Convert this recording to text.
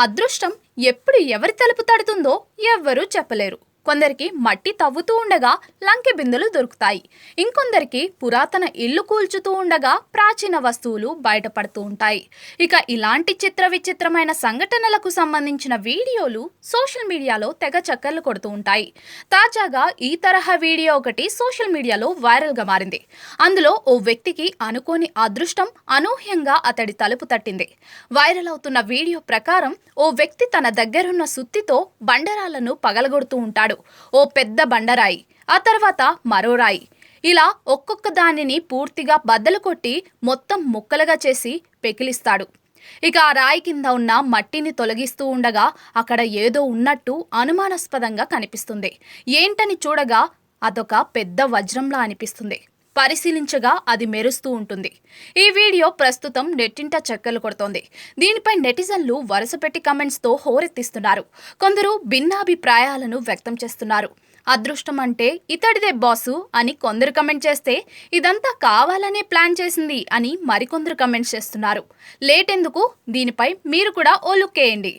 అదృష్టం ఎప్పుడు ఎవరి తలుపు తడుతుందో ఎవ్వరూ చెప్పలేరు. కొందరికి మట్టి తవ్వుతూ ఉండగా లంకె బిందెలు దొరుకుతాయి. ఇంకొందరికి పురాతన ఇల్లు కూల్చుతూ ఉండగా ప్రాచీన వస్తువులు బయటపడుతూ ఉంటాయి. ఇక ఇలాంటి చిత్ర విచిత్రమైన సంఘటనలకు సంబంధించిన వీడియోలు సోషల్ మీడియాలో తెగ చక్కర్లు కొడుతూ ఉంటాయి. తాజాగా ఈ తరహా వీడియో ఒకటి సోషల్ మీడియాలో వైరల్గా మారింది. అందులో ఓ వ్యక్తికి అనుకోని అదృష్టం అనూహ్యంగా అతడి తలుపు తట్టింది. వైరల్ అవుతున్న వీడియో ప్రకారం ఓ వ్యక్తి తన దగ్గరున్న సుత్తితో బండరాలను పగలగొడుతూ ఉంటాడు. ఓ పెద్ద బండరాయి, ఆ తర్వాత మరో రాయి, ఇలా ఒక్కొక్క దానిని పూర్తిగా బద్దలు కొట్టి మొత్తం ముక్కలుగా చేసి పెకిలిస్తాడు. ఇక ఆ రాయి కింద ఉన్న మట్టిని తొలగిస్తూ ఉండగా అక్కడ ఏదో ఉన్నట్టు అనుమానాస్పదంగా కనిపిస్తుంది. ఏంటని చూడగా అదొక పెద్ద వజ్రంలా అనిపిస్తుంది. పరిశీలించగా అది మెరుస్తూ ఉంటుంది. ఈ వీడియో ప్రస్తుతం నెట్టింట చక్కర్లు కొడుతోంది. దీనిపై నెటిజన్లు వరుసపెట్టి కమెంట్స్తో హోరెత్తిస్తున్నారు. కొందరు భిన్నాభిప్రాయాలను వ్యక్తం చేస్తున్నారు. అదృష్టం అంటే ఇతడిదే బాసు అని కొందరు కమెంట్ చేస్తే, ఇదంతా కావాలనే ప్లాన్ చేసింది అని మరికొందరు కమెంట్స్ చేస్తున్నారు. లేట్ ఎందుకు, దీనిపై మీరు కూడా ఓ లుక్ వేయండి.